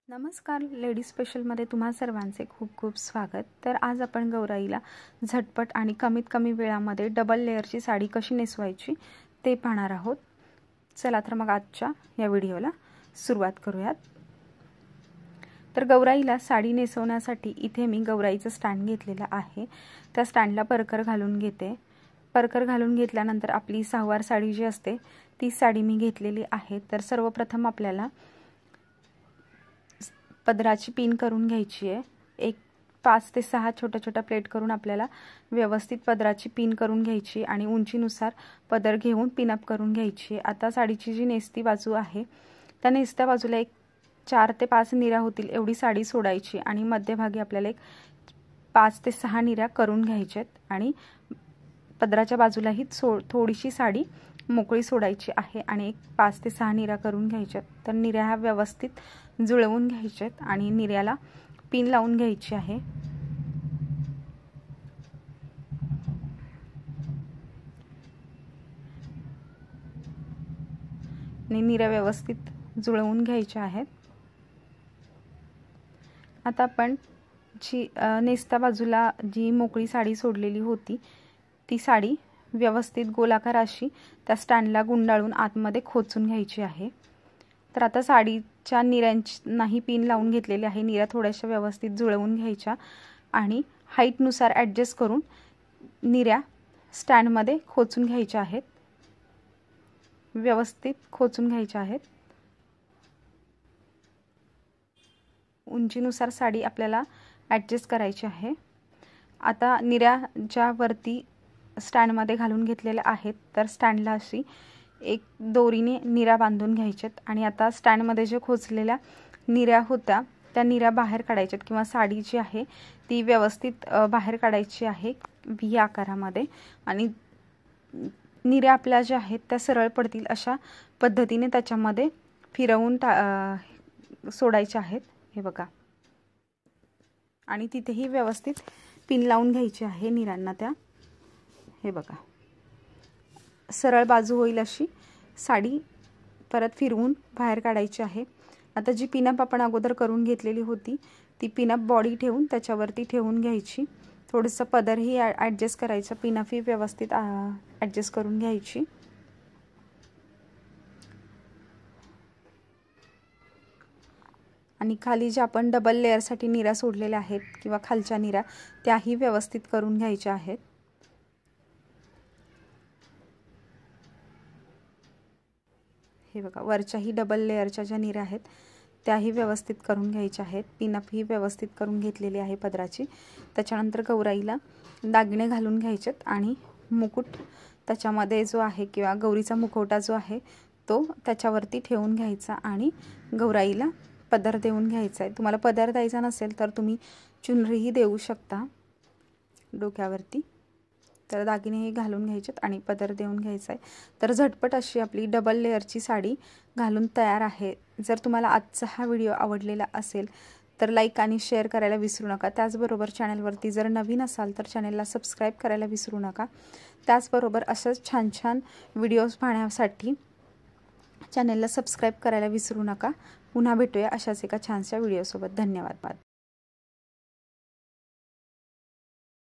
नमस्कार, लेडीज स्पेशलमध्ये तुम्हा सर्वांचे खूप खूप स्वागत। तर आज आपण गौराईला झटपट आणि कमीत कमी वेळामध्ये डबल लेअरची साडी कशी नेसवायची ते पाहणार आहोत। चला तर मग आजच्या या व्हिडिओला सुरुवात करूयात। तर गौराईला साडी नेसवण्यासाठी इथे मी गौराईचं स्टँड घेतलेलं आहे। त्या स्टँडला परकर घालून घेते। परकर घालून घेतल्यानंतर आपली सहावार साडी जी असते ती साडी मी घेतलेली आहे। तर सर्वप्रथम आपल्याला पदराची पिन करून घ्यायची आहे। एक 5 ते 6 छोट्या छोट्या प्लेट करून आपल्याला व्यवस्थित पदराची पिन करून घ्यायची आणि उंचीनुसार पदर घेऊन पिन अप करून घ्यायची। आता साडीची जी नेसती बाजू आहे त्या नेसत्या बाजूला एक 4 ते 5 निऱ्या होतील एवढी साडी सोडायची आणि मध्यभागी आपल्याला एक 5 ते 6 निऱ्या करून घ्यायच्यात आणि पदराच्या बाजूलाही थोडीशी साडी मोकळी सोडायची आहे आणि एक 5 ते 6 निऱ्या करून घ्यायच्यात। तर निऱ्या ह्या व्यवस्थित जुळवून घ्यायच्यात आणि निऱ्याला पिन लावून घ्यायची आहे। आणि निऱ्या व्यवस्थित जुळवून घ्यायच्या आहेत। आता आपण जी नेसत्या बाजूला जी मोकळी साडी सोडलेली होती ती साडी व्यवस्थित गोलाकार अशी त्या स्टँडला गुंडाळून आतमध्ये खोचून घ्यायची आहे। तर आता साडीच्या निऱ्यांची नाही पिन लावून घेतलेली आहे। निऱ्या थोड्याशा व्यवस्थित जुळवून घ्यायच्या आणि हाईटनुसार ॲडजस्ट करून निऱ्या स्टँडमध्ये खोचून घ्यायच्या आहेत। व्यवस्थित खोचून घ्यायच्या आहेत। उंचीनुसार साडी आपल्याला ॲडजस्ट करायची आहे। आता निऱ्या ज्या वरती स्टँडमध्ये घालून घेतलेल्या आहेत तर स्टँडला अशी एक दोरीने निऱ्या बांधून घ्यायच्यात आणि आता स्टँडमध्ये जे खोचलेल्या निऱ्या होत्या त्या निऱ्या बाहेर काढायच्यात किंवा साडी जी आहे ती व्यवस्थित बाहेर काढायची आहे व्ही आकारामध्ये आणि निऱ्या आपल्या ज्या आहेत त्या सरळ पडतील अशा पद्धतीने त्याच्यामध्ये फिरवून सोडायच्या आहेत। हे बघा, आणि तिथेही व्यवस्थित पिन लावून घ्यायची आहे निऱ्यांना त्या। हे बघा, सरळ बाजू होईल अशी साडी परत फिरवून बाहेर काढायची आहे। आता जी पिनअप आपण अगोदर करून घेतलेली होती ती पिनअप बॉडी ठेवून त्याच्यावरती ठेवून घ्यायची। थोडंसं पदरही ॲडजस्ट करायचं, पिनअप ही व्यवस्थित ॲडजस्ट करून घ्यायची। आणि खाली जे आपण डबल लेअरसाठी निऱ्या सोडलेल्या आहेत किंवा खालच्या निऱ्या त्याही व्यवस्थित करून घ्यायच्या आहेत। हे बघा, वरच्याही डबल लेअरच्या ज्या निऱ्या आहेत त्याही व्यवस्थित करून घ्यायच्या आहेत। पिनअप ही व्यवस्थित करून घेतलेली आहे पदराची। त्याच्यानंतर गौराईला दागिने घालून घ्यायचेत आणि मुकुट त्याच्यामध्ये जो आहे किंवा गौरीचा मुखवटा जो आहे तो त्याच्यावरती ठेवून घ्यायचा आणि गौराईला पदर देऊन घ्यायचा आहे। तुम्हाला पदर द्यायचा नसेल तर तुम्ही चुनरीही देऊ शकता डोक्यावरती। तर दागिनेही घालून घ्यायचेत आणि पदर देऊन घ्यायचा आहे। तर झटपट अशी आपली डबल लेअरची साडी घालून तयार आहे। जर तुम्हाला आजचा हा व्हिडिओ आवडलेला असेल तर लाईक आणि शेअर करायला विसरू नका। त्याचबरोबर चॅनलवरती जर नवीन असाल तर चॅनलला सबस्क्राईब करायला विसरू नका। त्याचबरोबर अशाच छान छान व्हिडिओज पाहण्यासाठी चॅनलला सबस्क्राईब करायला विसरू नका। पुन्हा भेटूया अशाच एका छानशा व्हिडिओसोबत। धन्यवाद।